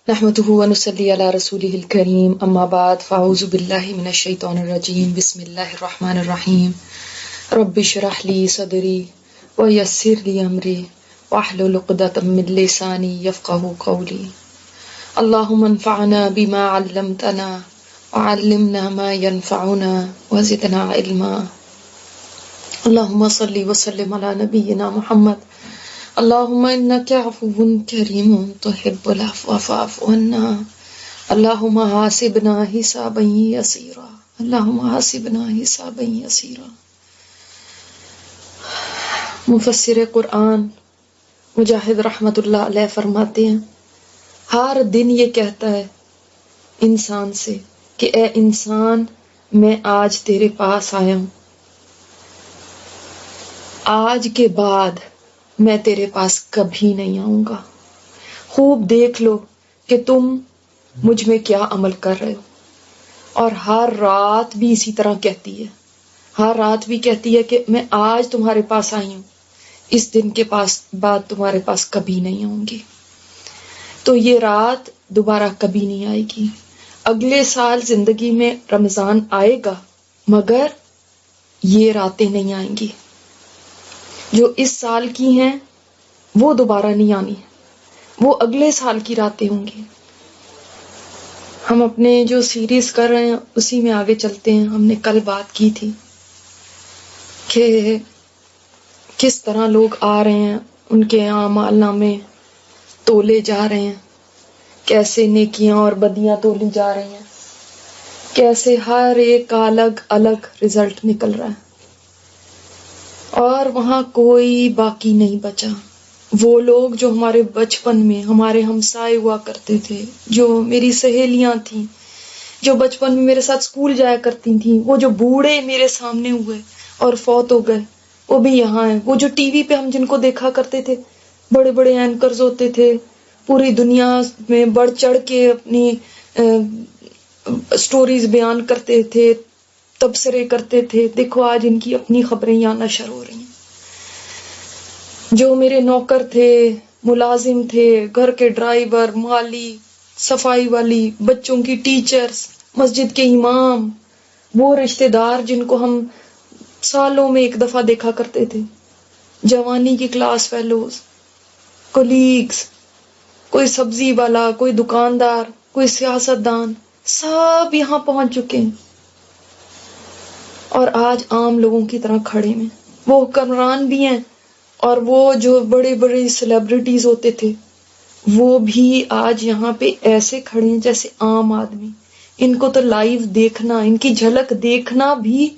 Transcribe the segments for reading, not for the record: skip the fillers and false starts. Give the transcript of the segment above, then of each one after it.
نحمده ونصلي على رسوله الكريم اما بعد فاعوذ بالله من الشيطان الرجيم بسم الله الرحمن الرحيم رب اشرح لي صدري ويسر لي امري واحلل عقدة من لساني يفقهوا قولي اللهم انفعنا بما علمتنا وعلمنا ما ينفعنا وزدنا علما اللهم صل وسلم على نبينا محمد اللهم انك عفو کریم تحب العفو فاعف عنا اللهم حاسبنا حسابا یسیرا اللهم حاسبنا حسابا یسیرا۔ مفسر قرآن مجاہد رحمت اللہ علیہ فرماتے ہیں ہر دن یہ کہتا ہے انسان سے کہ اے انسان میں آج تیرے پاس آیا ہوں، آج کے بعد میں تیرے پاس کبھی نہیں آؤں گا، خوب دیکھ لو کہ تم مجھ میں کیا عمل کر رہے ہو۔ اور ہر رات بھی اسی طرح کہتی ہے، ہر رات بھی کہتی ہے کہ میں آج تمہارے پاس آئی ہوں، اس دن کے بعد تمہارے پاس کبھی نہیں آؤں گی۔ تو یہ رات دوبارہ کبھی نہیں آئے گی۔ اگلے سال زندگی میں رمضان آئے گا مگر یہ راتیں نہیں آئیں گی، جو اس سال کی ہیں وہ دوبارہ نہیں آنی، وہ اگلے سال کی راتیں ہوں گی۔ ہم اپنے جو سیریز کر رہے ہیں اسی میں آگے چلتے ہیں۔ ہم نے کل بات کی تھی کہ کس طرح لوگ آ رہے ہیں، ان کے اعمال نامے تولے جا رہے ہیں، کیسے نیکیاں اور بدیاں تولی جا رہی ہیں، کیسے ہر ایک کا الگ الگ رزلٹ نکل رہا ہے، اور وہاں کوئی باقی نہیں بچا۔ وہ لوگ جو ہمارے بچپن میں ہمارے ہمسائے ہوا کرتے تھے، جو میری سہیلیاں تھیں، جو بچپن میں میرے ساتھ اسکول جایا کرتی تھیں، وہ جو بوڑھے میرے سامنے ہوئے اور فوت ہو گئے وہ بھی یہاں ہیں۔ وہ جو ٹی وی پہ ہم جن کو دیکھا کرتے تھے، بڑے بڑے اینکرز ہوتے تھے، پوری دنیا میں بڑھ چڑھ کے اپنی سٹوریز بیان کرتے تھے، تبصرے کرتے تھے، دیکھو آج ان کی اپنی خبریں یہاں نشر ہو رہی ہیں۔ جو میرے نوکر تھے، ملازم تھے، گھر کے ڈرائیور، مالی، صفائی والی، بچوں کی ٹیچرز، مسجد کے امام، وہ رشتہ دار جن کو ہم سالوں میں ایک دفعہ دیکھا کرتے تھے، جوانی کی کلاس فیلوز، کولیگز، کوئی سبزی والا، کوئی دکاندار، کوئی سیاست دان، سب یہاں پہنچ چکے ہیں اور آج عام لوگوں کی طرح کھڑے ہیں۔ وہ حکمران بھی ہیں اور وہ جو بڑے بڑے سیلیبریٹیز ہوتے تھے وہ بھی آج یہاں پہ ایسے کھڑے ہیں جیسے عام آدمی۔ ان کو تو لائیو دیکھنا، ان کی جھلک دیکھنا بھی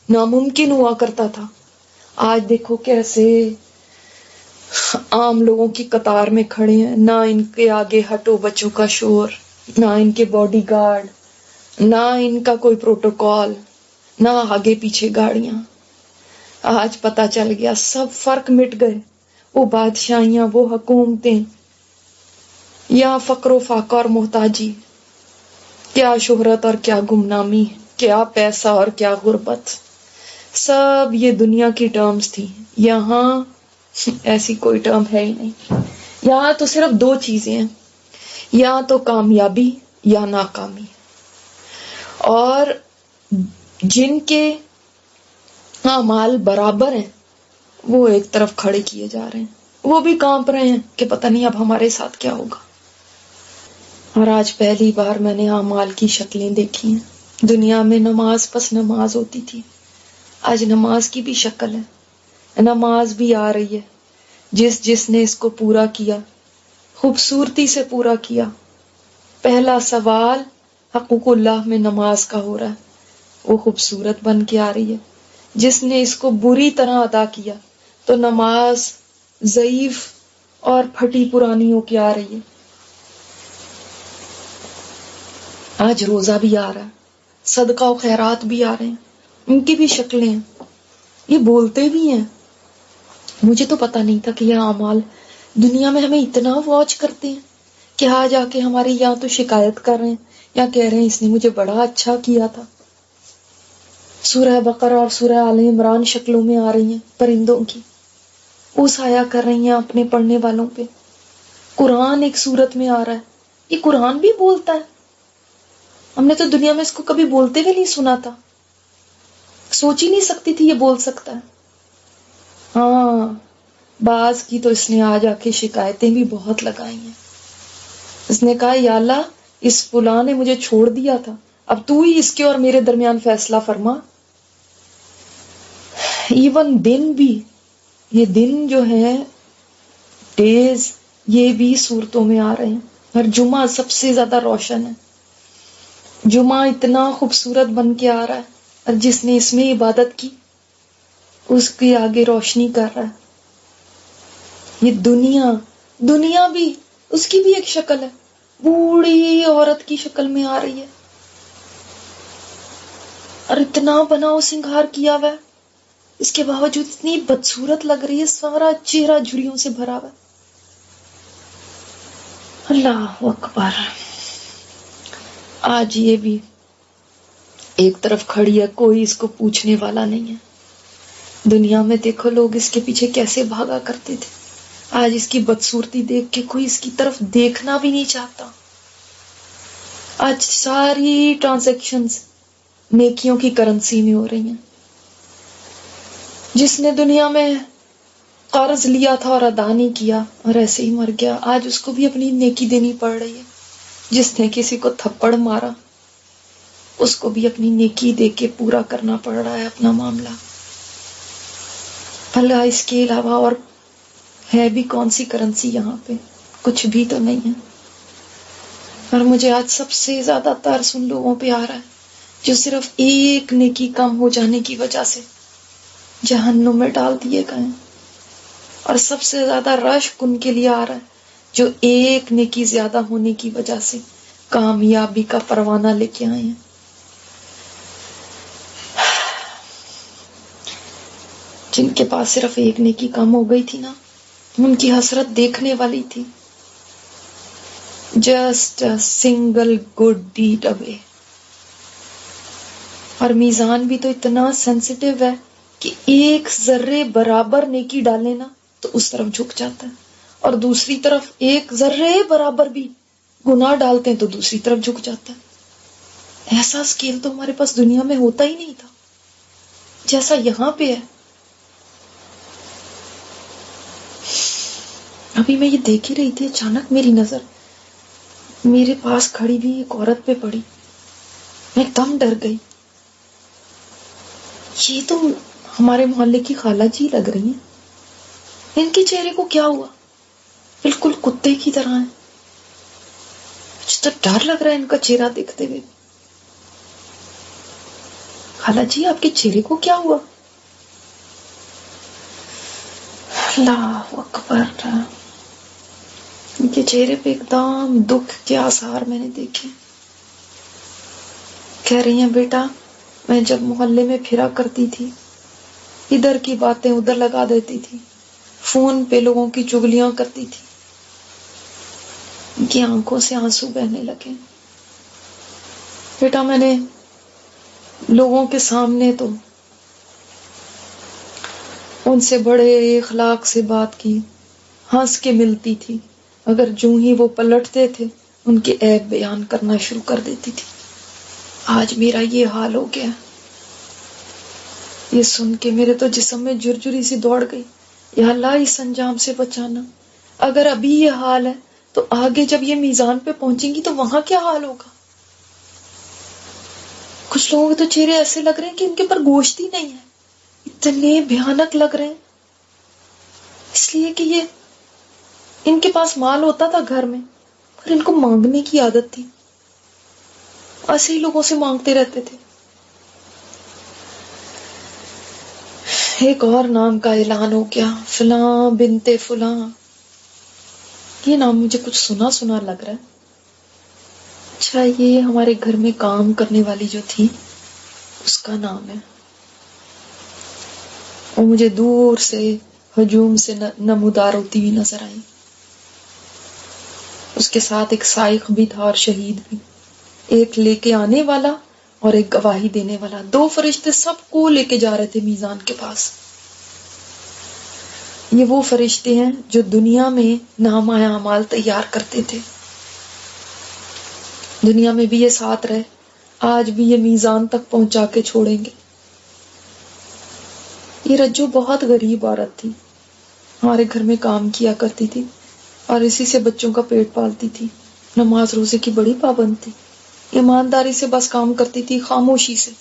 ناممکن ہوا کرتا تھا۔ آج دیکھو کیسے عام لوگوں کی قطار میں کھڑے ہیں، نہ ان کے آگے ہٹو بچوں کا شور، نہ ان کے باڈی گارڈ، نہ ان کا کوئی پروٹوکول، نہ آگے پیچھے گاڑیاں۔ آج پتہ چل گیا، سب فرق مٹ گئے، وہ بادشاہیاں، وہ حکومتیں، یا فقر و فاقہ اور محتاجی، کیا شہرت اور کیا گمنامی، کیا پیسہ اور کیا غربت، سب یہ دنیا کی ٹرمز تھی۔ یہاں ایسی کوئی ٹرم ہے ہی نہیں۔ یہاں تو صرف دو چیزیں ہیں، یا تو کامیابی یا ناکامی، اور جن کے اعمال برابر ہیں وہ ایک طرف کھڑے کیے جا رہے ہیں، وہ بھی کانپ رہے ہیں کہ پتہ نہیں اب ہمارے ساتھ کیا ہوگا۔ اور آج پہلی بار میں نے اعمال کی شکلیں دیکھی ہیں۔ دنیا میں نماز پس نماز ہوتی تھی، آج نماز کی بھی شکل ہے، نماز بھی آ رہی ہے۔ جس نے اس کو پورا کیا، خوبصورتی سے پورا کیا۔ پہلا سوال حقوق اللہ میں نماز کا ہو رہا ہے، وہ خوبصورت بن کے آ رہی ہے۔ جس نے اس کو بری طرح ادا کیا تو نماز ضعیف اور پھٹی پرانی ہو کے آ رہی ہے۔ آج روزہ بھی آ رہا ہے، صدقہ و خیرات بھی آ رہے ہیں، ان کی بھی شکلیں ہیں، یہ بولتے بھی ہیں۔ مجھے تو پتہ نہیں تھا کہ یہ اعمال دنیا میں ہمیں اتنا واچ کرتے ہیں کہ آ جا کے ہماری یہاں تو شکایت کر رہے ہیں یا کہہ رہے ہیں اس نے مجھے بڑا اچھا کیا تھا۔ سورہ بقرہ اور سورہ آل عمران شکلوں میں آ رہی ہیں پرندوں کی، اوس آیا کر رہی ہیں اپنے پڑھنے والوں پہ۔ قرآن ایک صورت میں آ رہا ہے، یہ قرآن بھی بولتا ہے. ہم نے تو دنیا میں اس کو کبھی بولتے ہوئے نہیں سنا تھا، سوچ ہی نہیں سکتی تھی یہ بول سکتا ہے. ہاں بعض کی تو اس نے آ جا کے شکایتیں بھی بہت لگائی ہیں. اس نے کہا یا اللہ اس فلاں نے مجھے چھوڑ دیا تھا، اب تو ہی اس کے اور میرے درمیان فیصلہ فرما. ایون دن بھی، یہ دن جو ہے ڈیز، یہ بھی صورتوں میں آ رہے ہیں. اور جمعہ سب سے زیادہ روشن ہے. جمعہ اتنا خوبصورت بن کے آ رہا ہے، اور جس نے اس میں عبادت کی اس کے آگے روشنی کر رہا ہے. یہ دنیا بھی اس کی بھی ایک شکل ہے، بوڑھی عورت کی شکل میں آ رہی ہے، اور اتنا بناؤ سنگھار کیا ہوا ہے، اس کے باوجود اتنی بدصورت لگ رہی ہے، سارا چہرہ جھریوں سے بھرا ہوا ہے. اللہ اکبر. آج یہ بھی ایک طرف کھڑی ہے، کوئی اس کو پوچھنے والا نہیں ہے. دنیا میں دیکھو لوگ اس کے پیچھے کیسے بھاگا کرتے تھے، آج اس کی بدصورتی دیکھ کے کوئی اس کی طرف دیکھنا بھی نہیں چاہتا. آج ساری ٹرانزیکشنز نیکیوں کی کرنسی میں ہو رہی ہیں. جس نے دنیا میں قرض لیا تھا اور ادا نہیں کیا اور ایسے ہی مر گیا، آج اس کو بھی اپنی نیکی دینی پڑ رہی ہے. جس نے کسی کو تھپڑ مارا اس کو بھی اپنی نیکی دے کے پورا کرنا پڑ رہا ہے اپنا معاملہ. بھلا اس کے علاوہ اور ہے بھی کون سی کرنسی یہاں پہ؟ کچھ بھی تو نہیں ہے. اور مجھے آج سب سے زیادہ ترس ان لوگوں پہ آ رہا ہے جو صرف ایک نیکی کم ہو جانے کی وجہ سے جہنم میں ڈال دیے گئے ہیں. اور سب سے زیادہ رشک ان کے لیے آ رہا ہے جو ایک نیکی زیادہ ہونے کی وجہ سے کامیابی کا پروانہ لے کے آئے ہیں. جن کے پاس صرف ایک نیکی کم ہو گئی تھی نا، ان کی حسرت دیکھنے والی تھی. Just a single good deed away. اور میزان بھی تو اتنا سینسیٹیو ہے کہ ایک ذرے برابر نیکی ڈالے نا تو اس طرف جھک جاتا ہے، اور دوسری طرف ایک ذرے برابر بھی گناہ ڈالتے ہیں تو دوسری طرف جھک جاتا ہے. ایسا اسکیل تو ہمارے پاس دنیا میں ہوتا ہی نہیں تھا جیسا یہاں پہ ہے. ابھی میں یہ دیکھ ہی رہی تھی، اچانک میری نظر میرے پاس کھڑی بھی ایک عورت پہ پڑی. میں ایک دم ڈر گئی. یہ تو ہمارے محلے کی خالہ جی لگ رہی ہیں. ان کے چہرے کو کیا ہوا؟ بالکل کتے کی طرح ہیں. مجھے تو ڈر لگ رہا ہے ان کا چہرہ دیکھتے ہوئے. خالہ جی آپ کے چہرے کو کیا ہوا؟ اللہ اکبر. ان کے چہرے پہ ایک دم دکھ کے آثار میں نے دیکھے. کہہ رہی ہیں بیٹا میں جب محلے میں پھرا کرتی تھی، ادھر کی باتیں ادھر لگا دیتی تھی، فون پہ لوگوں کی چغلیاں کرتی تھی. ان کی آنکھوں سے آنسو بہنے لگے. بیٹا میں نے لوگوں کے سامنے تو ان سے بڑے اخلاق سے بات کی، ہنس کے ملتی تھی، اگر جو ہی وہ پلٹتے تھے ان کے عیب بیان کرنا شروع کر دیتی تھی. آج میرا یہ حال ہو گیا. یہ سن کے میرے تو جسم میں جرجری سی دوڑ گئی. یا اللہ اس انجام سے بچانا. اگر ابھی یہ حال ہے تو آگے جب یہ میزان پہ پہنچیں گی تو وہاں کیا حال ہوگا؟ کچھ لوگوں کے تو چہرے ایسے لگ رہے ہیں کہ ان کے اوپر گوشت ہی نہیں ہے، اتنے بھیانک لگ رہے ہیں. اس لیے کہ یہ ان کے پاس مال ہوتا تھا گھر میں، پر ان کو مانگنے کی عادت تھی، ایسے ہی لوگوں سے مانگتے رہتے تھے. ایک اور نام کا اعلان ہو گیا، فلاں بنت فلاں. یہ نام مجھے کچھ سنا سنا لگ رہا ہے. اچھا یہ ہمارے گھر میں کام کرنے والی جو تھی اس کا نام ہے. وہ مجھے دور سے ہجوم سے نمودار ہوتی ہوئی نظر آئی. اس کے ساتھ ایک سائق بھی تھا اور شہید بھی، ایک لے کے آنے والا اور ایک گواہی دینے والا. دو فرشتے سب کو لے کے جا رہے تھے میزان کے پاس. یہ وہ فرشتے ہیں جو دنیا میں نامہ اعمال تیار کرتے تھے. دنیا میں بھی یہ ساتھ رہے، آج بھی یہ میزان تک پہنچا کے چھوڑیں گے۔ یہ رجو بہت غریب عورت تھی، ہمارے گھر میں کام کیا کرتی تھی اور اسی سے بچوں کا پیٹ پالتی تھی۔ نماز روزے کی بڑی پابند تھی، ایمانداری سے بس کام کرتی تھی، خاموشی سے،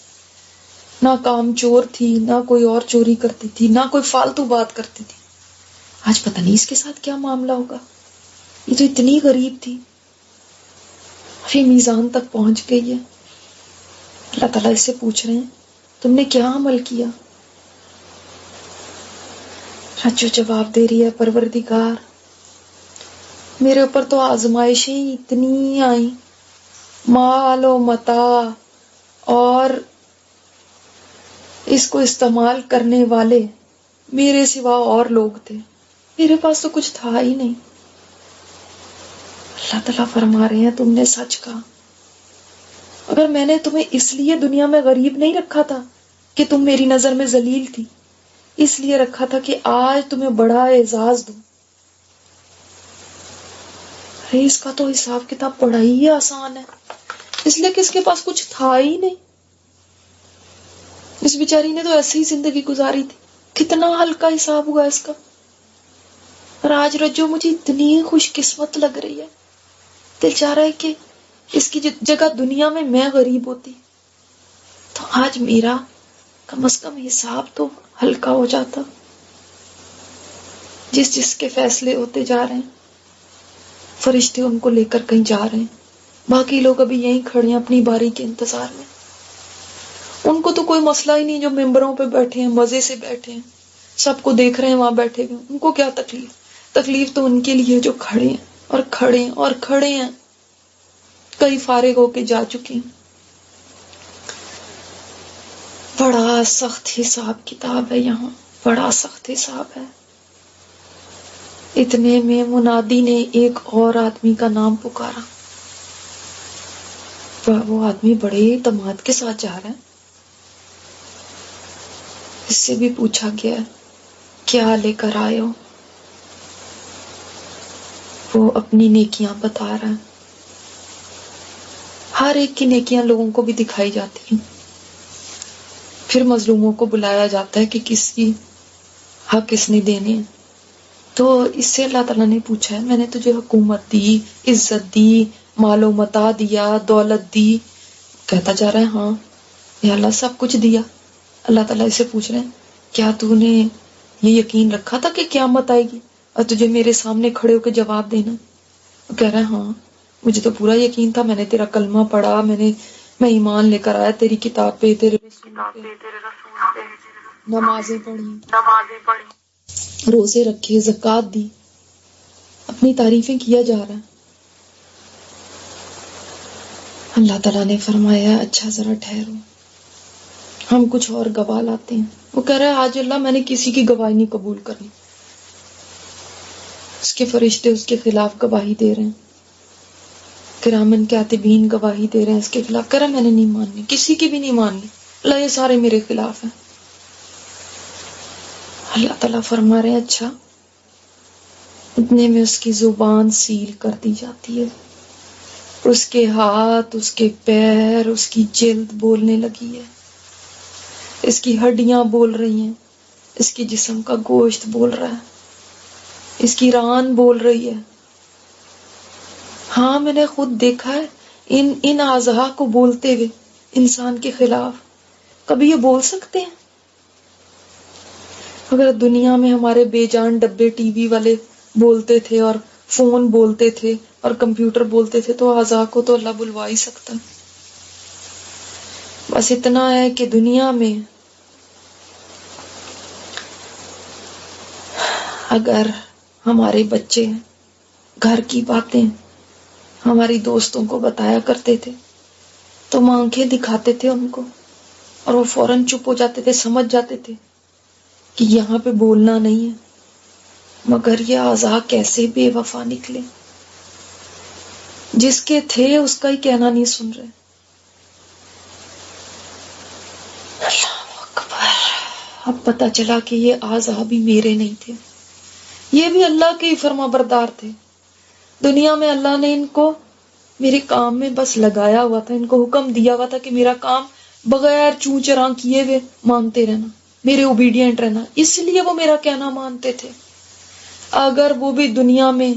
نہ کام چور تھی، نہ کوئی اور چوری کرتی تھی، نہ کوئی فالتو بات کرتی تھی۔ آج پتہ نہیں اس کے ساتھ کیا معاملہ ہوگا، یہ تو اتنی غریب تھی، ابھی میزان تک پہنچ گئی ہے۔ اللہ تعالیٰ اس سے پوچھ رہے ہیں تم نے کیا عمل کیا؟ رجو جواب دے رہی ہے، پروردگار میرے اوپر تو آزمائشیں اتنی آئیں، مال و متاع اور اس کو استعمال کرنے والے میرے سوا اور لوگ تھے، میرے پاس تو کچھ تھا ہی نہیں۔ اللہ تعالیٰ فرما رہے ہیں تم نے سچ کہا، اگر میں نے تمہیں اس لیے دنیا میں غریب نہیں رکھا تھا کہ تم میری نظر میں ذلیل تھی، اس لیے رکھا تھا کہ آج تمہیں بڑا اعزاز دوں۔ ارے اس کا تو حساب کتاب بڑا ہی آسان ہے، اس لیے کہ اس کے پاس کچھ تھا ہی نہیں، اس بیچاری نے تو ایسی ہی زندگی گزاری تھی، کتنا ہلکا حساب ہوا اس کا۔ اور آج رجو مجھے اتنی خوش قسمت لگ رہی ہے، دل چاہ رہا ہے کہ اس کی جگہ دنیا میں غریب ہوتی تو آج میرا کم از کم حساب تو ہلکا ہو جاتا۔ جس کے فیصلے ہوتے جا رہے ہیں، فرشتے ان کو لے کر کہیں جا رہے ہیں، باقی لوگ ابھی یہیں کھڑے ہیں اپنی باری کے انتظار میں۔ ان کو تو کوئی مسئلہ ہی نہیں، جو ممبروں پہ بیٹھے ہیں، مزے سے بیٹھے ہیں، سب کو دیکھ رہے ہیں وہاں بیٹھے ہوئے، ان کو کیا تکلیف؟ تکلیف تو ان کے لیے جو کھڑے ہیں اور کھڑے ہیں اور کھڑے ہیں، کئی فارغ ہو کے جا چکے ہیں۔ بڑا سخت حساب کتاب ہے یہاں، بڑا سخت حساب ہے۔ اتنے میں منادی نے ایک اور آدمی کا نام پکارا، وہ آدمی بڑے اعتماد کے ساتھ جا رہا ہے۔ اس سے بھی پوچھا گیا کیا لے کر آئے ہو؟ وہ اپنی نیکیاں بتا رہا ہے۔ ہر ایک کی نیکیاں لوگوں کو بھی دکھائی جاتی ہیں، پھر مظلوموں کو بلایا جاتا ہے کہ کس کی حق کس نے دینے ہیں۔ تو اس سے اللہ تعالیٰ نے پوچھا ہے میں نے تجھے حکومت دی، عزت دی، مال و متاع دیا، دولت دی، کہتا جا رہا ہے ہاں یا اللہ سب کچھ دیا۔ اللہ تعالیٰ اسے پوچھ رہے ہیں کیا تو نے یہ یقین رکھا تھا کہ قیامت آئے گی اور تجھے میرے سامنے کھڑے ہو کے جواب دینا؟ وہ کہہ رہا ہے ہاں مجھے تو پورا یقین تھا، میں نے تیرا کلمہ پڑھا، میں ایمان لے کر آیا تیری کتاب پہ، تیرے رسول پہ، نمازیں پڑھی، روزے رکھے، زکوٰۃ دی، اپنی تعریفیں کیا جا رہا ہے۔ اللہ تعالیٰ نے فرمایا اچھا ذرا ٹھہرو، ہم کچھ اور گواہ لاتے ہیں۔ وہ کہہ رہا ہے آج اللہ میں نے کسی کی گواہی نہیں قبول کرنی۔ اس کے فرشتے اس کے خلاف گواہی دے رہے ہیں، کرامن کاتبین گواہی دے رہے ہیں اس کے خلاف، کہہ رہا میں نے نہیں ماننی، کسی کی بھی نہیں ماننی، اللہ یہ سارے میرے خلاف ہیں۔ اللہ تعالیٰ فرما رہے ہیں اچھا، اتنے میں اس کی زبان سیل کر دی جاتی ہے، اس کے ہاتھ، اس کے پیر، اس کی جلد بولنے لگی ہے، اس کی ہڈیاں بول رہی ہیں، اس کی جسم کا گوشت بول رہا ہے، اس کی ران بول رہی ہے۔ ہاں میں نے خود دیکھا ہے ان اعضاء کو بولتے ہوئے انسان کے خلاف۔ کبھی یہ بول سکتے ہیں؟ اگر دنیا میں ہمارے بے جان ڈبے ٹی وی والے بولتے تھے اور فون بولتے تھے اور کمپیوٹر بولتے تھے تو اعضاء کو تو اللہ بلوا ہی سکتا۔ بس اتنا ہے کہ دنیا میں اگر ہمارے بچے گھر کی باتیں ہماری دوستوں کو بتایا کرتے تھے تو ہم آنکھیں دکھاتے تھے ان کو اور وہ فوراً چپ ہو جاتے تھے، سمجھ جاتے تھے کہ یہاں پہ بولنا نہیں ہے۔ مگر یہ اعضاء کیسے بے وفا نکلے، جس کے تھے اس کا ہی کہنا نہیں سن رہے۔ اللہ اکبر، اب پتہ چلا کہ یہ اعضاء بھی میرے نہیں تھے، یہ بھی اللہ کے ہی فرما بردار تھے۔ دنیا میں اللہ نے ان کو میرے کام میں بس لگایا ہوا تھا، ان کو حکم دیا ہوا تھا کہ میرا کام بغیر چوں چراں کیے ہوئے مانتے رہنا، میرے اوبیڈینٹ رہنا، اس لیے وہ میرا کہنا مانتے تھے۔ اگر وہ بھی دنیا میں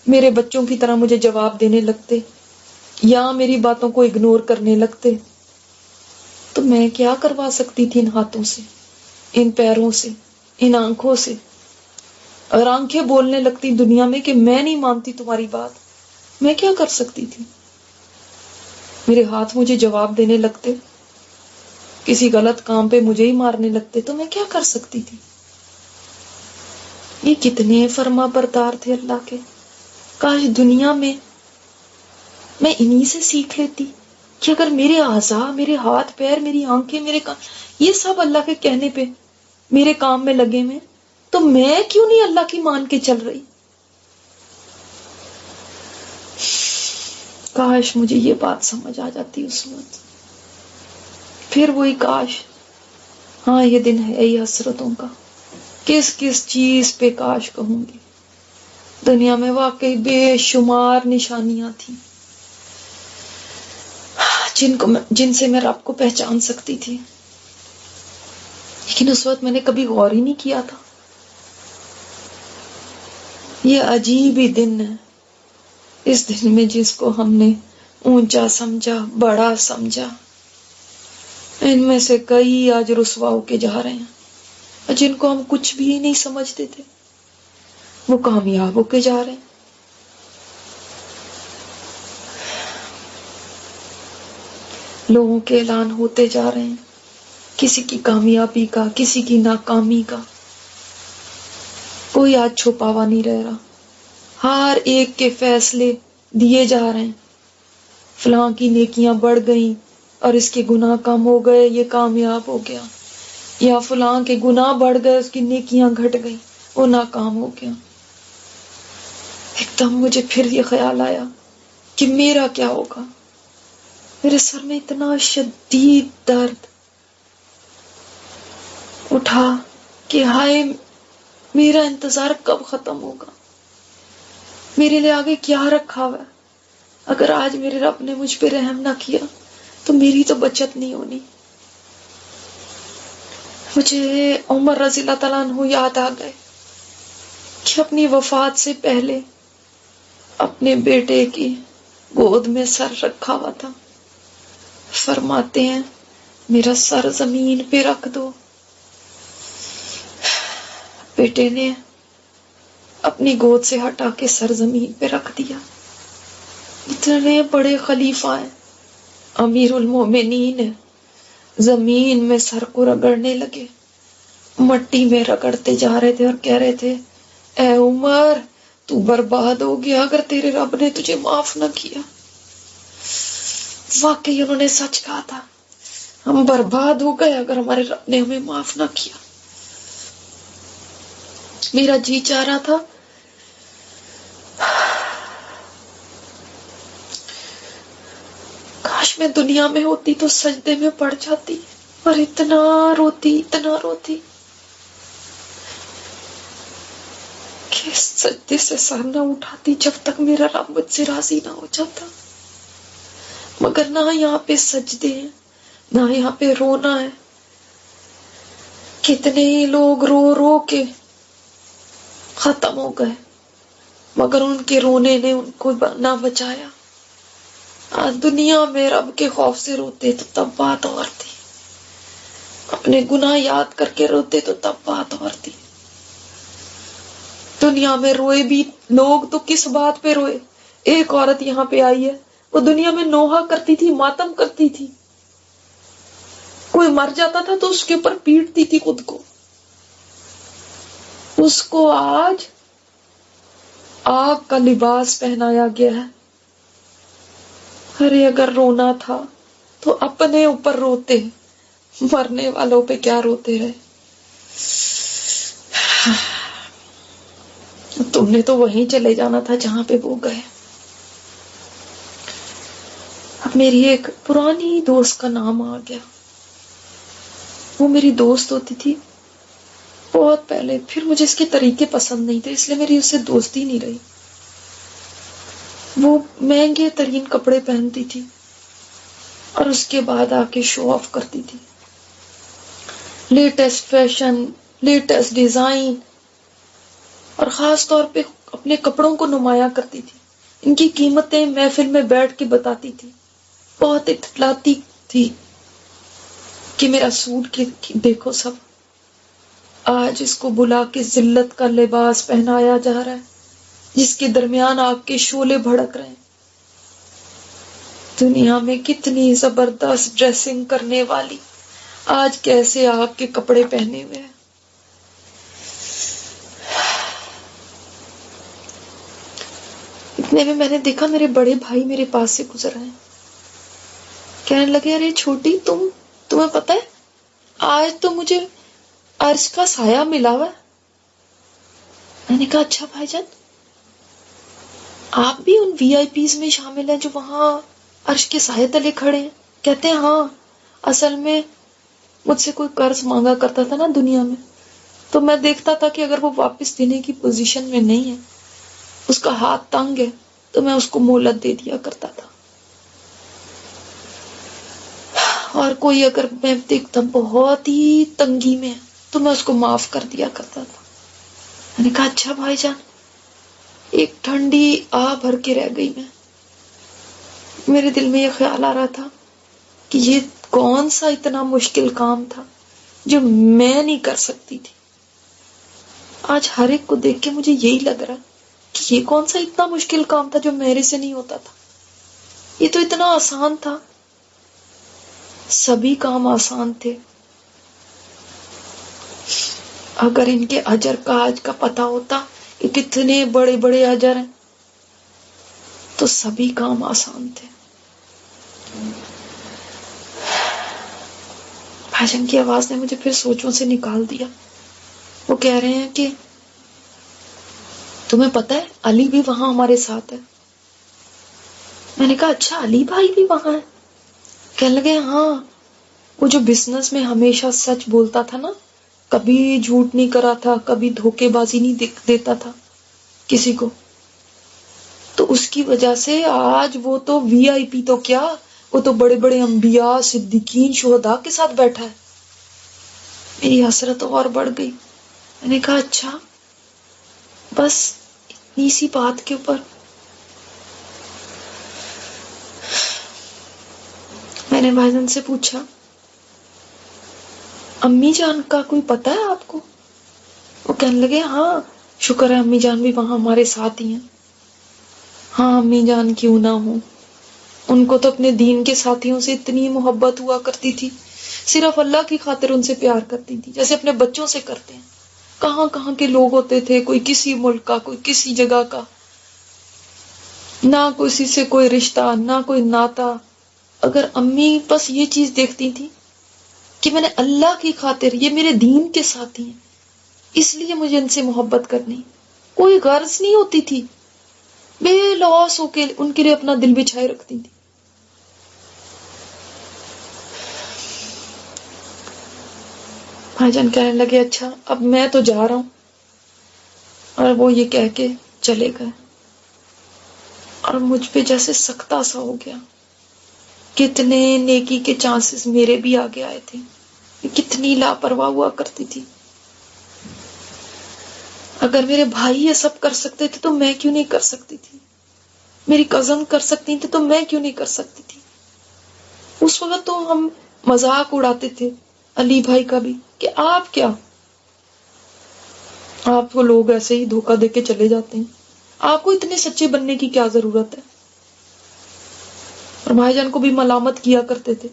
میرے بچوں کی طرح مجھے جواب دینے لگتے یا میری باتوں کو اگنور کرنے لگتے تو میں کیا کروا سکتی تھی ان ہاتھوں سے، ان پیروں سے، ان آنکھوں سے؟ اور آنکھیں بولنے لگتی دنیا میں کہ میں نہیں مانتی تمہاری بات، میں کیا کر سکتی تھی؟ میرے ہاتھ مجھے جواب دینے لگتے، کسی غلط کام پہ مجھے ہی مارنے لگتے تو میں کیا کر سکتی تھی؟ یہ کتنے فرما بردار تھے اللہ کے۔ کاش دنیا میں میں انہی سے سیکھ لیتی کہ اگر میرے اعضاء، میرے ہاتھ پیر، میری آنکھیں، میرے کان، یہ سب اللہ کے کہنے پہ میرے کام میں لگے ہوئے، تو میں کیوں نہیں اللہ کی مان کے چل رہی؟ کاش مجھے یہ بات سمجھ آ جاتی اس وقت۔ پھر وہی کاش، ہاں یہ دن ہے ہی حسرتوں کا، کس کس چیز پہ کاش کہوں گی۔ دنیا میں واقعی بے شمار نشانیاں تھیں جن سے میں رب کو پہچان سکتی تھی، لیکن اس وقت میں نے کبھی غور ہی نہیں کیا تھا۔ یہ عجیب ہی دن ہے، اس دن میں جس کو ہم نے اونچا سمجھا، بڑا سمجھا، ان میں سے کئی آج رسوا ہو کے جا رہے ہیں، اور جن کو ہم کچھ بھی نہیں سمجھتے تھے وہ کامیاب ہو کے جا رہے ہیں۔ لوگوں کے اعلان ہوتے جا رہے ہیں، کسی کی کامیابی کا، کسی کی ناکامی کا، کوئی آج چھپا ہوا نہیں رہ رہا، ہر ایک کے فیصلے دیے جا رہے ہیں۔ فلاں کی نیکیاں بڑھ گئیں اور اس کے گناہ کم ہو گئے، یہ کامیاب ہو گیا، یا فلاں کے گناہ بڑھ گئے، اس کی نیکیاں گھٹ گئیں، وہ ناکام ہو گیا۔ ایک دم مجھے پھر یہ خیال آیا کہ میرا کیا ہوگا؟ میرے سر میں اتنا شدید درد اٹھا کہ ہائے، میرا انتظار کب ختم ہوگا؟ میرے لیے آگے کیا رکھا ہوا ہے؟ اگر آج میرے رب نے مجھ پہ رحم نہ کیا تو میری تو بچت نہیں ہونی۔ مجھے عمر رضی اللہ تعالیٰ عنہ یاد آ گئے کہ اپنی وفات سے پہلے اپنے بیٹے کی گود میں سر رکھا ہوا تھا، فرماتے ہیں میرا سر زمین پہ رکھ دو۔ بیٹے نے اپنی گود سے ہٹا کے سر زمین پہ رکھ دیا۔ اتنے بڑے خلیفہ ہیں، امیر المومنین ہیں، زمین میں سر کو رگڑنے لگے، مٹی میں رگڑتے جا رہے تھے اور کہہ رہے تھے اے عمر تو برباد ہو گیا اگر تیرے رب نے تجھے معاف نہ کیا۔ واقعی انہوں نے سچ کہا تھا، ہم برباد ہو گئے اگر ہمارے رب نے ہمیں معاف نہ کیا۔ میرا جی چاہ رہا تھا کاش میں دنیا میں ہوتی تو سجدے میں پڑ جاتی اور اتنا روتی کہ سجدے سے سر نہ اٹھاتی جب تک میرا رب مجھ سے راضی نہ ہو جاتا۔ مگر نہ یہاں پہ سجدے ہیں، نہ یہاں پہ رونا ہے۔ کتنے ہی لوگ رو رو کے ختم ہو گئے، مگر ان کے رونے نے ان کو نہ بچایا۔ آج دنیا میں رب کے خوف سے روتے تو تب بات اور تھی، اپنے گناہ یاد کر کے روتے تو تب بات اور تھی۔ دنیا میں روئے بھی لوگ تو کس بات پہ روئے؟ ایک عورت یہاں پہ آئی ہے، وہ دنیا میں نوحہ کرتی تھی، ماتم کرتی تھی، کوئی مر جاتا تھا تو اس کے اوپر پیٹتی تھی خود کو۔ اس کو آج آگ کا لباس پہنایا گیا ہے۔ ارے اگر رونا تھا تو اپنے اوپر روتے، مرنے والوں پہ کیا روتے رہے؟ تم نے تو وہیں چلے جانا تھا جہاں پہ وہ گئے۔ اب میری ایک پرانی دوست کا نام آ گیا، وہ میری دوست ہوتی تھی بہت پہلے، پھر مجھے اس کے طریقے پسند نہیں تھے، اس لیے میری اس سے دوستی نہیں رہی۔ وہ مہنگے ترین کپڑے پہنتی تھی اور اس کے بعد آ کے شو آف کرتی تھی، لیٹسٹ فیشن، لیٹسٹ ڈیزائن، اور خاص طور پہ اپنے کپڑوں کو نمایاں کرتی تھی، ان کی قیمتیں محفل میں بیٹھ کے بتاتی تھی، بہت اطلاعاتی تھی کہ میرا سوٹ دیکھو سب، آج اس کو بلا کے ذلت کا لباس پہنایا جا رہا ہے جس کے درمیان آگ کے شعلے بھڑک رہے ہیں۔ دنیا میں کتنی زبردست ڈریسنگ کرنے والی آج کیسے آگ کے کپڑے پہنے ہوئے ہیں۔ اتنے میں نے دیکھا میرے بڑے بھائی میرے پاس سے گزر رہے ہیں، کہنے لگے ارے چھوٹی تمہیں پتہ ہے آج تو مجھے عرش کا سایہ ملا ہوا ہے۔ میں نے کہا اچھا بھائی جان، آپ بھی ان وی آئی پیز میں شامل ہیں جو وہاں عرش کے سائے تلے کھڑے ہیں؟ کہتے ہیں ہاں، اصل میں مجھ سے کوئی قرض مانگا کرتا تھا نا دنیا میں، تو میں دیکھتا تھا کہ اگر وہ واپس دینے کی پوزیشن میں نہیں ہے، اس کا ہاتھ تنگ ہے، تو میں اس کو مہلت دے دیا کرتا تھا، اور کوئی اگر میں دیکھتا بہت ہی تنگی میں ہے تو میں اس کو معاف کر دیا کرتا تھا۔ میں نے کہا اچھا بھائی جان۔ ایک ٹھنڈی آہ بھر کے رہ گئی میں، میرے دل میں یہ خیال آ رہا تھا کہ یہ کون سا اتنا مشکل کام تھا جو میں نہیں کر سکتی تھی۔ آج ہر ایک کو دیکھ کے مجھے یہی لگ رہا کہ یہ کون سا اتنا مشکل کام تھا جو میرے سے نہیں ہوتا تھا، یہ تو اتنا آسان تھا، سبھی کام آسان تھے۔ اگر ان کے اجر کا آج کا پتہ ہوتا کہ کتنے بڑے بڑے اجر ہیں تو سبھی کام آسان تھے۔ بھاجن کی آواز نے مجھے پھر سوچوں سے نکال دیا۔ وہ کہہ رہے ہیں کہ تمہیں پتہ ہے علی بھی وہاں ہمارے ساتھ ہے۔ میں نے کہا اچھا علی بھائی بھی وہاں ہے؟ کہنے لگے ہاں، وہ جو بزنس میں ہمیشہ سچ بولتا تھا نا، کبھی جھوٹ نہیں کرا تھا، کبھی دھوکے بازی نہیں دیتا تھا کسی کو، تو اس کی وجہ سے آج وہ تو وی آئی پی تو کیا، وہ تو بڑے بڑے انبیاء، صدیقین، شہداء کے ساتھ بیٹھا ہے۔ میری حسرت اور بڑھ گئی۔ میں نے کہا اچھا، بس اتنی سی بات کے اوپر۔ میں نے بھائی جان سے پوچھا امی جان کا کوئی پتہ ہے آپ کو؟ وہ کہنے لگے ہاں، شکر ہے امی جان بھی وہاں ہمارے ساتھ ہی ہیں۔ ہاں امی جان کیوں نہ ہو، ان کو تو اپنے دین کے ساتھیوں سے اتنی محبت ہوا کرتی تھی، صرف اللہ کی خاطر ان سے پیار کرتی تھی جیسے اپنے بچوں سے کرتے ہیں۔ کہاں کہاں کے لوگ ہوتے تھے، کوئی کسی ملک کا، کوئی کسی جگہ کا، نہ کسی سے کوئی رشتہ، نہ کوئی ناتا۔ اگر امی بس یہ چیز دیکھتی تھی کہ میں نے اللہ کی خاطر، یہ میرے دین کے ساتھی ہیں، اس لیے مجھے ان سے محبت کرنی، کوئی غرض نہیں ہوتی تھی، بے لوث ہو کے ان کے لیے اپنا دل بچھائے رکھتی تھی۔ بھائی جان کہنے لگے اچھا اب میں تو جا رہا ہوں، اور وہ یہ کہہ کے چلے گئے، اور مجھ پہ جیسے سکتہ سا ہو گیا۔ کتنے نیکی کے چانسز میرے بھی آگے آئے تھے، کتنی لاپرواہ ہوا کرتی تھی۔ اگر میرے بھائی یہ سب کر سکتے تھے تو میں کیوں نہیں کر سکتی تھی؟ میری کزن کر سکتی تھی تو میں کیوں نہیں کر سکتی تھی؟ اس وقت تو ہم مذاق اڑاتے تھے علی بھائی کا بھی کہ آپ کیا، آپ کو لوگ ایسے ہی دھوکہ دے کے چلے جاتے ہیں، آپ کو اتنے سچے بننے کی کیا ضرورت ہے؟ اور بھائی جان کو بھی ملامت کیا کرتے تھے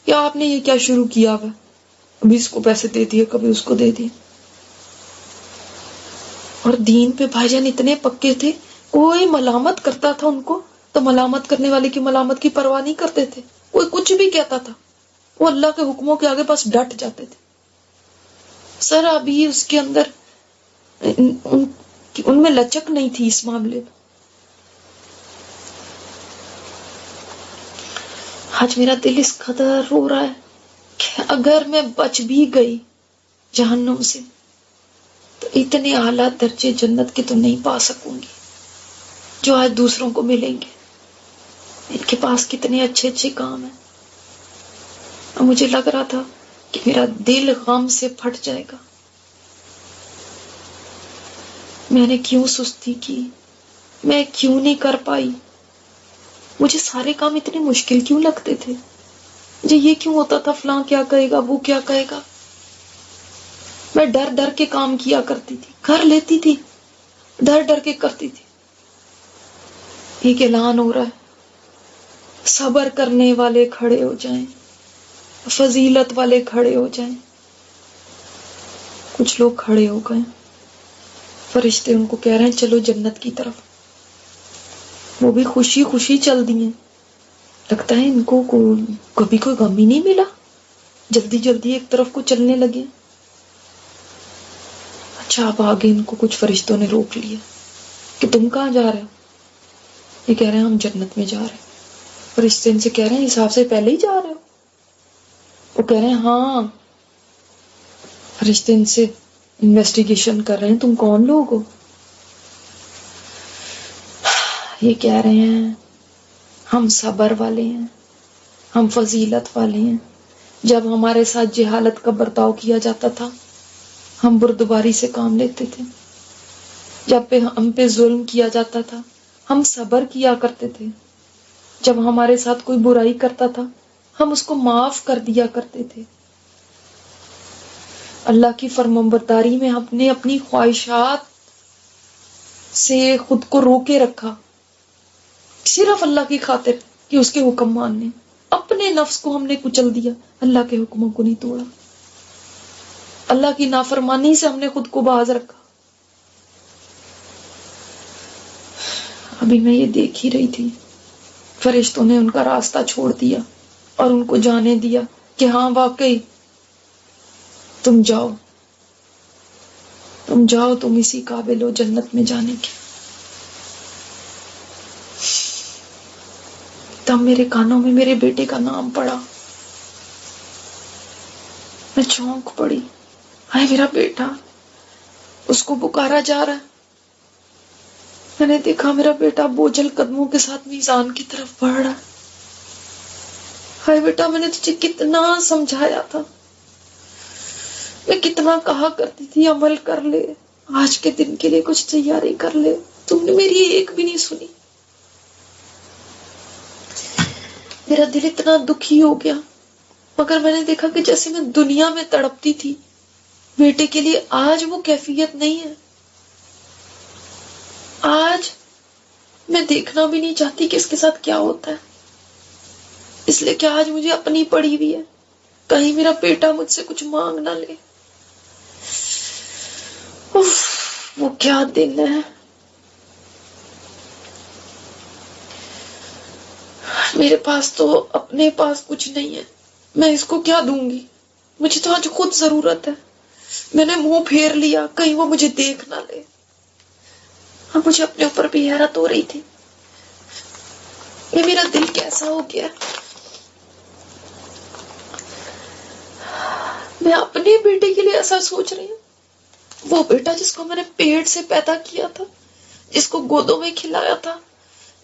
کہ آپ نے یہ کیا شروع کیا ہوا، کبھی اس کو پیسے دے دیے، کبھی اس کو دے دیے۔ اور دین پہ بھائی جان اتنے پکے تھے، کوئی ملامت کرتا تھا ان کو تو ملامت کرنے والے کی ملامت کی پرواہ نہیں کرتے تھے، کوئی کچھ بھی کہتا تھا وہ اللہ کے حکموں کے آگے بس ڈٹ جاتے تھے۔ سر ابھی اس کے اندر ان میں لچک نہیں تھی اس معاملے میں۔ آج میرا دل اس قدر رو رہا ہے کہ اگر میں بچ بھی گئی جہنم سے تو اتنے اعلیٰ درجے جنت کے تو نہیں پا سکوں گی۔ جو آج دوسروں کو ملیں گے. ان کے پاس کتنے اچھے اچھے کام ہیں. اور مجھے لگ رہا تھا کہ میرا دل غم سے پھٹ جائے گا. میں نے کیوں سستی کی، میں کیوں نہیں کر پائی. مجھے سارے کام اتنے مشکل کیوں لگتے تھے. مجھے یہ کیوں ہوتا تھا فلاں کیا کہے گا، وہ کیا کہے گا. میں ڈر ڈر کے کام کیا کرتی تھی، کر لیتی تھی، ڈر ڈر کے کرتی تھی. ایک اعلان ہو رہا ہے، صبر کرنے والے کھڑے ہو جائیں، فضیلت والے کھڑے ہو جائیں. کچھ لوگ کھڑے ہو گئے، فرشتے ان کو کہہ رہے ہیں چلو جنت کی طرف. وہ بھی خوشی خوشی چل دی ہیں. لگتا ہے ان کو کبھی کوئی غم ہی نہیں ملا، جلدی جلدی ایک طرف کو چلنے لگے. اچھا اب آگے ان کو کچھ فرشتوں نے روک لیا کہ تم کہاں جا رہے ہو. یہ کہہ رہے ہیں ہم جنت میں جا رہے ہیں. فرشتے ان سے کہہ رہے ہیں حساب سے پہلے ہی جا رہے ہو. وہ کہہ رہے ہیں ہاں. فرشتے ان سے انویسٹیگیشن کر رہے ہیں تم کون لوگ ہو. یہ کہہ رہے ہیں ہم صبر والے ہیں، ہم فضیلت والے ہیں. جب ہمارے ساتھ جہالت کا برتاؤ کیا جاتا تھا ہم بردباری سے کام لیتے تھے. جب ہم پہ ظلم کیا جاتا تھا ہم صبر کیا کرتے تھے. جب ہمارے ساتھ کوئی برائی کرتا تھا ہم اس کو معاف کر دیا کرتے تھے. اللہ کی فرمانبرداری میں ہم نے اپنی خواہشات سے خود کو روکے رکھا، صرف اللہ کی خاطر کہ اس کے حکم ماننے. اپنے نفس کو ہم نے کچل دیا، اللہ کے حکموں کو نہیں توڑا. اللہ کی نافرمانی سے ہم نے خود کو باز رکھا. ابھی میں یہ دیکھ ہی رہی تھی، فرشتوں نے ان کا راستہ چھوڑ دیا اور ان کو جانے دیا کہ ہاں واقعی تم جاؤ، تم جاؤ، تم اسی قابل ہو جنت میں جانے کے. تب میرے کانوں میں میرے بیٹے کا نام پڑا. میں چونک پڑی، ہائے میرا بیٹا. اس کو پکارا جا رہا ہے. میں نے دیکھا میرا بیٹا بوجھل قدموں کے ساتھ میزان کی طرف بڑھ رہا ہے. ہائے بیٹا میں نے تجھے کتنا سمجھایا تھا، میں کتنا کہا کرتی تھی عمل کر لے، آج کے دن کے لیے کچھ تیاری کر لے. تم نے میری ایک بھی نہیں سنی. میرا دل اتنا دکھی ہو گیا. مگر میں نے دیکھا کہ جیسے میں دنیا میں تڑپتی تھی بیٹے کے لیے، آج وہ کیفیت نہیں ہے. آج میں دیکھنا بھی نہیں چاہتی کہ اس کے ساتھ کیا ہوتا ہے، اس لیے کہ آج مجھے اپنی پڑی ہوئی ہے. کہیں میرا بیٹا مجھ سے کچھ مانگ نہ لے. وہ کیا دن ہے. میرے پاس تو اپنے پاس کچھ نہیں ہے، میں اس کو کیا دوں گی. مجھے تو آج خود ضرورت ہے. میں نے منہ پھیر لیا کہیں وہ مجھے دیکھ نہ لے. اور مجھے اپنے اوپر بھی حیرت ہو رہی تھی یہ میرا دل کیسا ہو گیا. میں اپنے بیٹے کے لیے ایسا سوچ رہی ہوں. وہ بیٹا جس کو میں نے پیٹ سے پیدا کیا تھا، جس کو گودوں میں کھلایا تھا،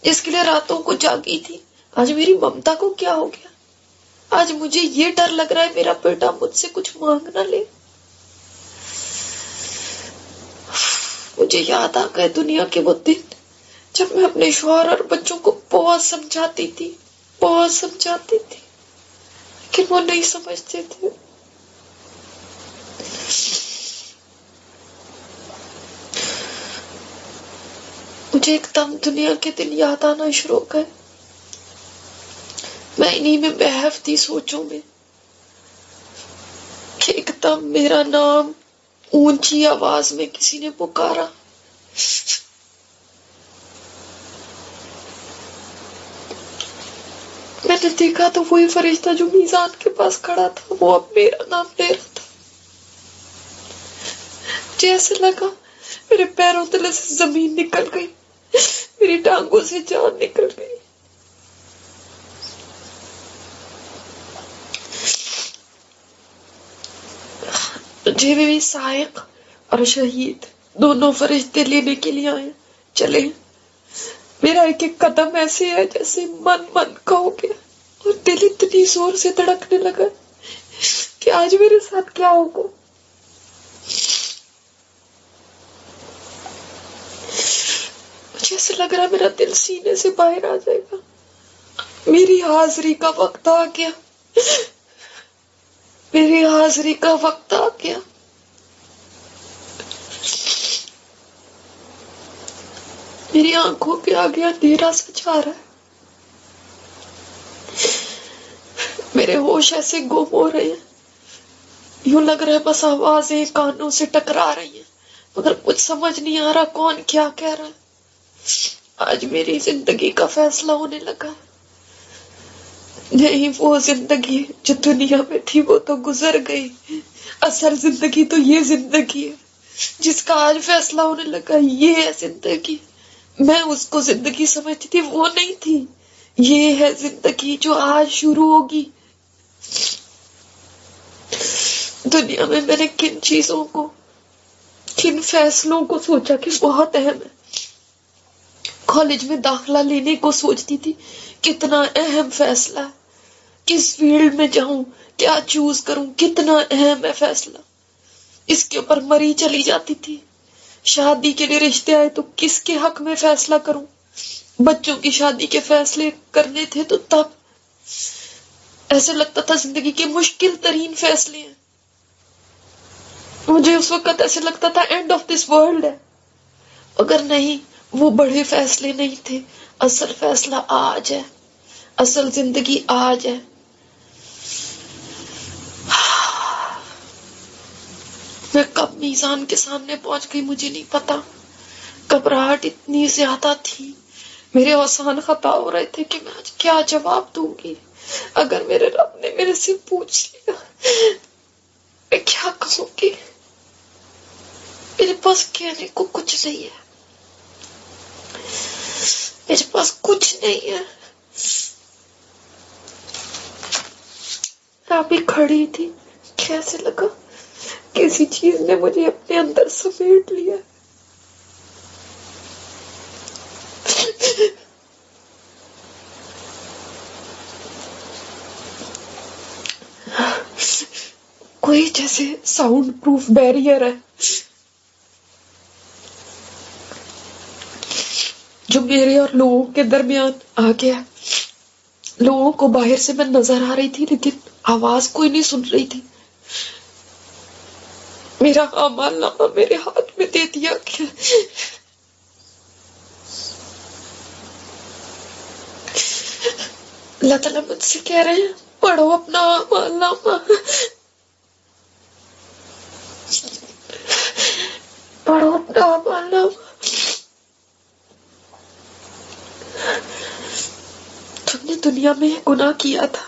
جس کے لیے راتوں کو جاگی تھی، آج میری ممتا کو کیا ہو گیا. آج مجھے یہ ڈر لگ رہا ہے میرا بیٹا مجھ سے کچھ مانگ نہ لے. مجھے یاد آ گئے دنیا کے وہ دن جب میں اپنے شوہر اور بچوں کو بہت سمجھاتی تھی، لیکن وہ نہیں سمجھتے تھے. مجھے ایک دم دنیا کے دن یاد آنا شروع ہو گئے. میں انہی میں محو تھی سوچوں میں کہ ایک دم میرا نام اونچی آواز میں کسی نے پکارا. میں نے دیکھا تو وہی فرشتہ جو میزان کے پاس کھڑا تھا وہ اب میرا نام لے رہا تھا. مجھے ایسے لگا میرے پیروں تلے سے زمین نکل گئی، میری ٹانگوں سے جان نکل گئی. مجھے بھی سائق اور شہید دونوں فرشتے لینے کے لیے آئے. چلے میرا ایک ایک قدم ایسے ہے جیسے من من کا ہو گیا، اور دل اتنی زور سے دھڑکنے لگا کہ آج میرے ساتھ کیا ہوگا۔ مجھے ایسے لگ رہا میرا دل سینے سے باہر آ جائے گا۔ میری حاضری کا وقت آ گیا، میری حاضری کا وقت آ گیا۔ میری آنکھوں کے آگے اندھیرا سا چھا رہا ہے، میرے ہوش ایسے گم ہو رہے ہیں، یوں لگ رہا ہے بس آوازیں کانوں سے ٹکرا رہی ہیں، مگر کچھ سمجھ نہیں آ رہا کون کیا کہہ رہا ہے۔ آج میری زندگی کا فیصلہ ہونے لگا ہے۔ نہیں، وہ زندگی جو دنیا میں تھی وہ تو گزر گئی، اصل زندگی تو یہ زندگی ہے جس کا آج فیصلہ ہونے لگا۔ یہ ہے زندگی، میں اس کو زندگی سمجھتی تھی، وہ نہیں تھی۔ یہ ہے زندگی جو آج شروع ہوگی۔ دنیا میں نے کن چیزوں کو، کن فیصلوں کو سوچا کہ بہت اہم ہے۔ کالج میں داخلہ لینے کو سوچتی تھی، کتنا اہم فیصلہ ہے، کس فیلڈ میں جاؤں، کیا چوز کروں، کتنا اہم ہے فیصلہ۔ اس کے اوپر مری چلی جاتی تھی۔ شادی کے لیے رشتے آئے تو کس کے حق میں فیصلہ کروں، بچوں کی شادی کے فیصلے کرنے تھے تو تب ایسے لگتا تھا زندگی کے مشکل ترین فیصلے ہیں۔ مجھے اس وقت ایسے لگتا تھا اینڈ آف دس ورلڈ ہے، اگر نہیں، وہ بڑے فیصلے نہیں تھے۔ اصل فیصلہ آج ہے، اصل زندگی آج ہے۔ میں کب میزان کے سامنے پہنچ گئی مجھے نہیں پتا۔ گھبراہٹ اتنی زیادہ تھی، میرے اوسان خطا ہو رہے تھے کہ میں آج کیا جواب دوں گی۔ اگر میرے رب نے میرے سے پوچھ لیا میں کیا کہوں گی؟ میرے پاس کہنے کو کچھ نہیں ہے، میرے پاس کچھ نہیں ہے۔ میں ابھی کھڑی تھی، کیسے لگا کسی چیز نے مجھے اپنے اندر سمیٹ لیا۔ کوئی جیسے ساؤنڈ پروف بیریئر ہے جو میرے اور لوگوں کے درمیان آ گیا۔ لوگوں کو باہر سے میں نظر آ رہی تھی لیکن آواز کوئی نہیں سن رہی تھی۔ میرا اعمال نامہ میرے ہاتھ میں دے دیا گیا۔ اللہ تعالیٰ مجھ سے کہہ رہے ہیں پڑھو اپنا اعمال نامہ، پڑھو اپنا اعمال نامہ۔ تم نے دنیا میں گناہ کیا تھا،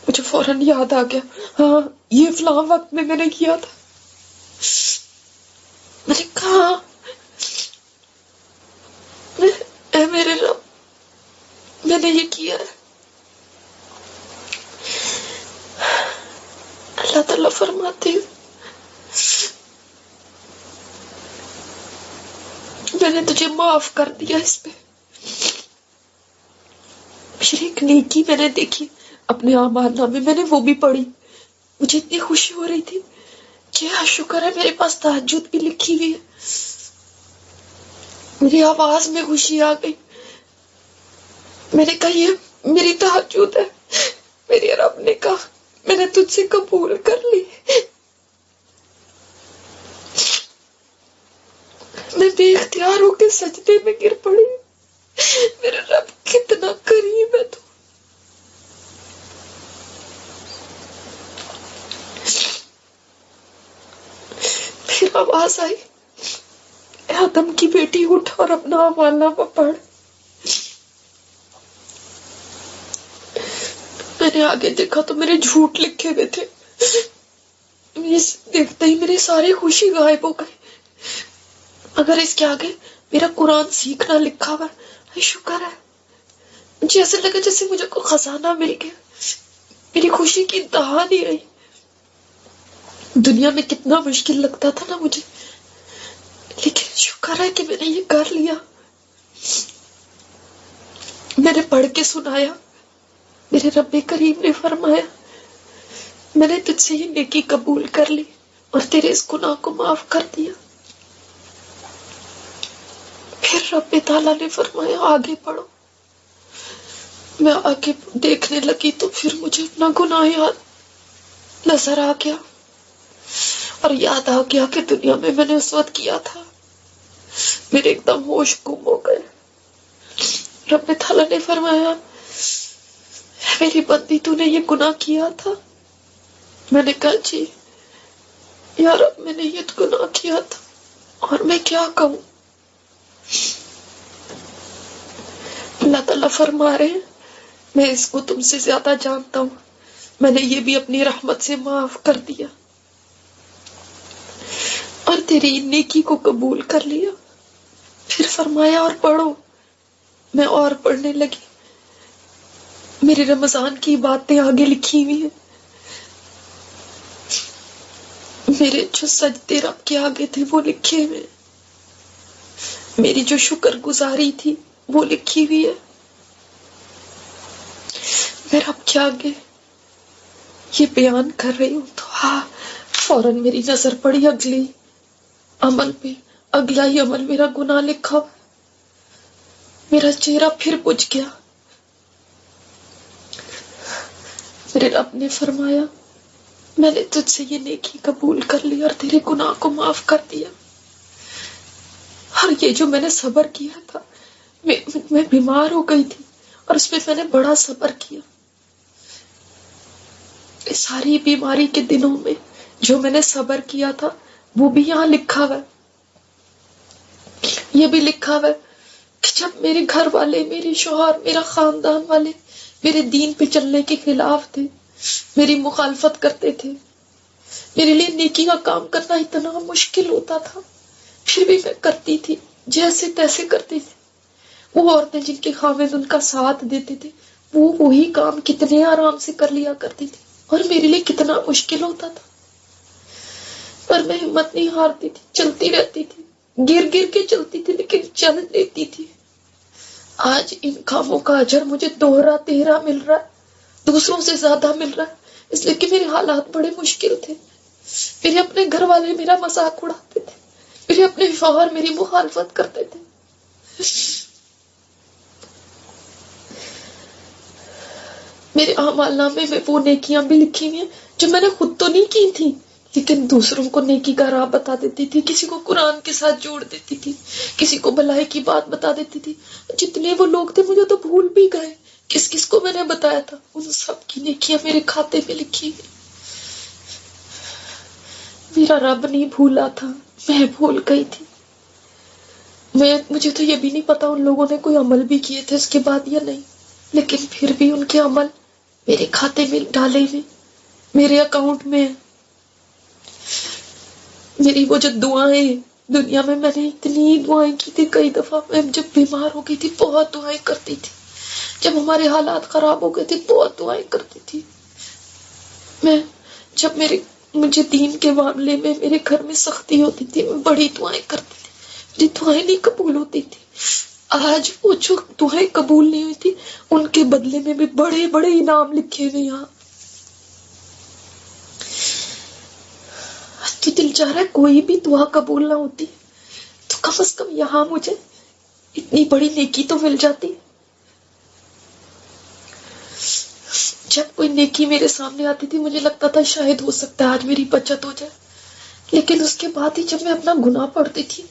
مجھے فوراً یاد آ گیا، ہاں یہ فلاں وقت میں نے کیا تھا۔ میں نے کہا اے میرے رب میں نے یہ کیا ہے۔ اللہ تعالیٰ فرماتے ہیں میں نے تجھے معاف کر دیا اس پہ۔ پھر ایک نیکی میں نے دیکھی اپنے اعمال نامے، میں نے وہ بھی پڑھی، مجھے اتنی خوشی ہو رہی تھی کہ شکر ہے میرے پاس تہجد بھی لکھی ہوئی ہے۔ میری آواز میں خوشی آ گئی، میں نے کہا یہ میری تہجد ہے۔ میرے رب نے کہا میں نے تجھ سے قبول کر لی۔ میں بے اختیار ہو کے سجدے میں گر پڑی۔ میرے رب کتنا کریم ہے تو۔ پھر آواز آئی اے آدم کی بیٹی اٹھ اور اپنا اعمال نامہ پڑھ۔ میں نے آگے دیکھا تو میرے جھوٹ لکھے ہوئے تھے، دیکھتے ہی میری ساری خوشی غائب ہو گئی۔ اگر اس کے آگے میرا قرآن سیکھنا لکھا ہوا ہے، شکر ہے۔ مجھے ایسا لگا جیسے مجھے کوئی خزانہ مل گیا، میری خوشی کی انتہا نہیں رہی۔ دنیا میں کتنا مشکل لگتا تھا نا مجھے، لیکن شکر ہے کہ میں نے یہ کر لیا۔ میں نے پڑھ کے سنایا، میرے رب کریم نے فرمایا میں نے تجھ سے یہ نیکی قبول کر لی اور تیرے اس گناہ کو معاف کر دیا۔ پھر رب تعالیٰ نے فرمایا آگے پڑھو۔ میں آگے دیکھنے لگی تو پھر مجھے اپنا گناہ یاد نظر آ گیا، اور یاد آ گیا کہ دنیا میں نے اس وقت کیا تھا۔ میرے ایک دم ہوش گم ہو گئے۔ رب تعالیٰ نے فرمایا میری بندی تو نے یہ گناہ کیا تھا؟ میں نے کہا جی یا رب میں نے یہ گناہ کیا تھا، اور میں کیا کہوں؟ اللہ تعالیٰ فرما رہے ہیں میں اس کو تم سے زیادہ جانتا ہوں، میں نے یہ بھی اپنی رحمت سے معاف کر دیا اور تیری نیکی کو قبول کر لیا۔ پھر فرمایا اور پڑھو۔ میں اور پڑھنے لگی، میری رمضان کی باتیں آگے لکھی ہوئی ہیں، میرے جو سجدے رب کے آگے تھے وہ لکھے ہوئے، میری جو شکر گزاری تھی وہ لکھی ہوئی ہے۔ میں رب کے آگے یہ بیان کر رہی ہوں تو فوراً میری نظر پڑی اگلی عمل پہ، اگلا ہی عمل میرا گناہ لکھا ہوا، میرا چہرہ پھر بجھ گیا۔ میرے رب نے فرمایا میں نے تجھ سے یہ نیکی قبول کر لی اور تیرے گناہ کو معاف کر دیا، اور یہ جو میں نے صبر کیا تھا، میں بیمار ہو گئی تھی اور اس پہ میں نے بڑا صبر کیا۔ اس ساری بیماری کے دنوں میں جو میں نے صبر کیا تھا وہ بھی یہاں لکھا ہوا ہے۔ یہ بھی لکھا ہوا ہے کہ جب میرے گھر والے، میرے شوہر، میرا خاندان والے میرے دین پہ چلنے کے خلاف تھے، میری مخالفت کرتے تھے، میرے لیے نیکی کا کام کرنا اتنا مشکل ہوتا تھا، پھر بھی میں کرتی تھی، جیسے تیسے کرتی تھی۔ وہ عورتیں جن کے خاوند ان کا ساتھ دیتے تھے وہ وہی کام کتنے آرام سے کر لیا کرتی تھی، اور میرے لیے کتنا مشکل ہوتا تھا، پر میں ہمت نہیں ہارتی تھی، چلتی رہتی تھی، گر گر کے چلتی تھی لیکن چل لیتی تھی۔ آج ان کاموں کا اجر مجھے دوہرا تیرا مل رہا ہے، دوسروں سے زیادہ مل رہا ہے، اس لیے کہ میرے حالات بڑے مشکل تھے۔ میرے اپنے گھر والے میرا مذاق اڑاتے تھے، میرے اپنے شوہر میری مخالفت کرتے تھے۔ میرے اعمال نامے میں وہ نیکیاں بھی لکھی ہوئی ہیں جو میں نے خود تو نہیں کی تھی، لیکن دوسروں کو نیکی کا راہ بتا دیتی تھی، کسی کو قرآن کے ساتھ جوڑ دیتی تھی، کسی کو بھلائی کی بات بتا دیتی تھی۔ جتنے وہ لوگ تھے مجھے تو بھول بھی گئے کس کس کو میں نے بتایا تھا، ان سب کی نیکیاں میرے کھاتے میں لکھی ہوئی۔ میرا رب نہیں بھولا تھا، میں بھول گئی تھی۔ مجھے تو یہ بھی نہیں پتا ان لوگوں نے کوئی عمل بھی کیے تھے اس کے بعد یا نہیں، لیکن پھر بھی ان کے عمل میرے کھاتے میں ڈالے ہوئے، میرے اکاؤنٹ میں۔ میری وہ جو دعائیں دنیا میں نے اتنی دعائیں کی تھی، کئی دفعہ میں جب بیمار ہو گئی تھی بہت دعائیں کرتی تھی، جب ہمارے حالات خراب ہو گئے تھے بہت دعائیں کرتی تھی میں، جب مجھے دین کے معاملے میں میرے گھر میں سختی ہوتی تھی میں بڑی دعائیں کرتی تھی، میری دعائیں نہیں قبول ہوتی تھی۔ آج وہ جو دعائیں قبول نہیں ہوئی تھی ان کے بدلے میں بھی بڑے بڑے انعام لکھے ہوئے یہاں۔ تو دل چاہ رہا ہے کوئی بھی دعا قبول نہ ہوتی تو کم از کم یہاں مجھے اتنی بڑی نیکی تو مل جاتی۔ جب کوئی نیکی میرے سامنے آتی تھی مجھے لگتا تھا شاید ہو سکتا ہے آج میری بچت ہو جائے، لیکن اس کے بعد ہی جب میں اپنا گناہ پڑھتی تھی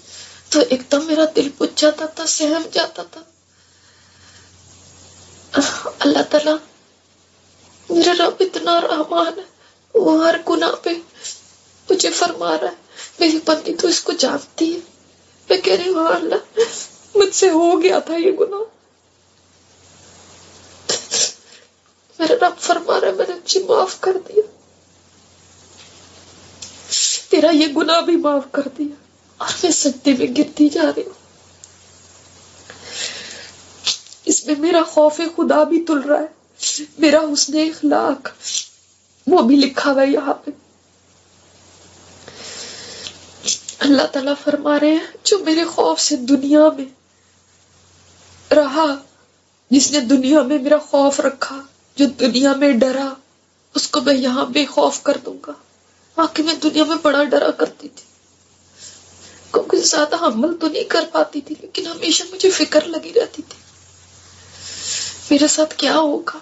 تو ایک دم میرا دل بجھ جاتا تھا، سہم جاتا تھا۔ اللہ تعالیٰ میرا رب اتنا رحمان ہے، وہ ہر گناہ پہ مجھے فرما رہا ہے میری بندی تو اس کو جانتی ہے۔ میں کہہ رہی ہوں ہاں اللہ مجھ سے ہو گیا تھا یہ گناہ، میرا رب فرما رہا ہے میں نے تجھے معاف کر دیا، تیرا یہ گناہ بھی معاف کر دیا، اور میں سجدے میں گرتی جا رہی ہوں۔ اس میں میرا خوف خدا بھی تل رہا ہے، میرا حسن اخلاق وہ بھی لکھا ہوا ہے یہاں پہ۔ اللہ تعالیٰ فرما رہے ہیں جو میرے خوف سے دنیا میں رہا جس نے دنیا میں میرا خوف رکھا، جو دنیا میں ڈرا، اس کو میں یہاں بے خوف کر دوں گا۔ واقعی میں دنیا میں بڑا ڈرا کرتی تھی، کیونکہ زیادہ عمل تو نہیں کر پاتی تھی، لیکن ہمیشہ مجھے فکر لگی رہتی تھی میرے ساتھ کیا ہوگا۔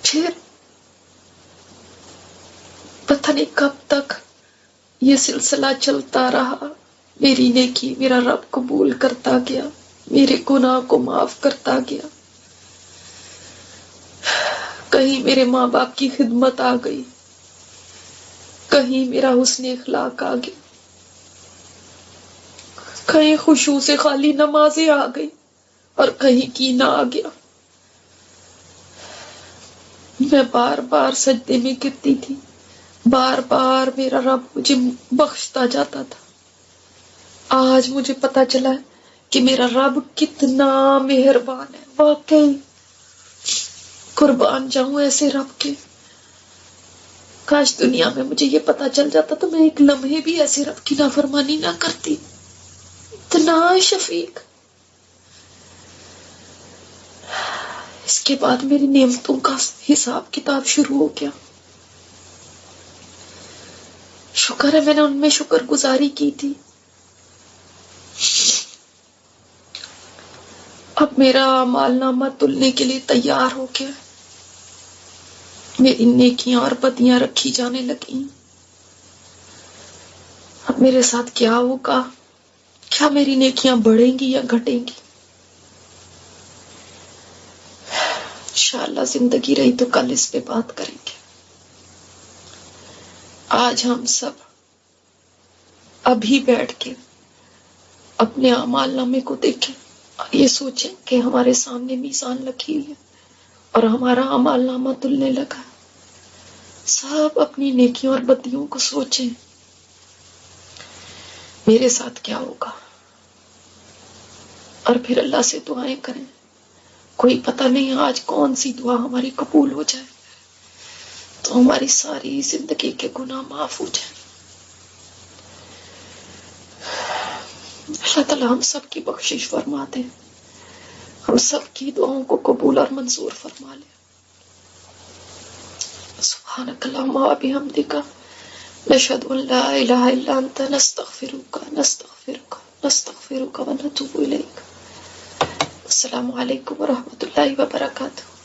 پھر پتہ نہیں کب تک یہ سلسلہ چلتا رہا، میری نیکی میرا رب قبول کرتا گیا، میرے گناہ کو معاف کرتا گیا۔ کہیں میرے ماں باپ کی خدمت آ گئی، کہیں میرا حسن اخلاق آ گیا، کہیں خشوع سے خالی نمازیں آ گئی، اور کہیں کینہ آ گیا۔ میں بار بار سجدے میں گرتی تھی، بار بار میرا رب مجھے بخشتا جاتا تھا۔ آج مجھے پتا چلا ہے کہ میرا رب کتنا مہربان ہے، واقعی قربان جاؤں ایسے رب کے۔ کاش دنیا میں مجھے یہ پتا چل جاتا تو میں ایک لمحے بھی ایسے رب کی نافرمانی نہ کرتی۔ اتنا شفیق۔ اس کے بعد میری نعمتوں کا حساب کتاب شروع ہو گیا۔ شکر ہے میں نے ان میں شکر گزاری کی تھی۔ اب میرا اعمال نامہ تلنے کے لیے تیار ہو گیا، میری نیکیاں اور بدیاں رکھی جانے لگی۔ اب میرے ساتھ کیا ہوگا؟ کیا میری نیکیاں بڑھیں گی یا گھٹیں گی؟ انشاءاللہ زندگی رہی تو کل اس پہ بات کریں گے۔ آج ہم سب ابھی بیٹھ کے اپنے اعمال نامے کو دیکھیں اور یہ سوچیں کہ ہمارے سامنے میزان رکھی ہوئی ہے اور ہمارا اعمال نامہ تلنے لگا۔ سب اپنی نیکیوں اور بدیوں کو سوچیں، میرے ساتھ کیا ہوگا، اور پھر اللہ سے دعائیں کریں۔ کوئی پتہ نہیں آج کون سی دعا ہماری قبول ہو جائے تو ہماری ساری زندگی کے گناہ معاف ہو جائیں۔ اللہ تعالیٰ ہم سب کی بخشش فرما دے، ہم سب کی دعاؤں کو قبول اور منظور فرما لے۔ سبحانک اللہم و بحمدک، نشہد ان لا الہ الا انت، نستغفرک و نتوب الیک۔ السلام علیکم ورحمۃ اللہ وبرکاتہ۔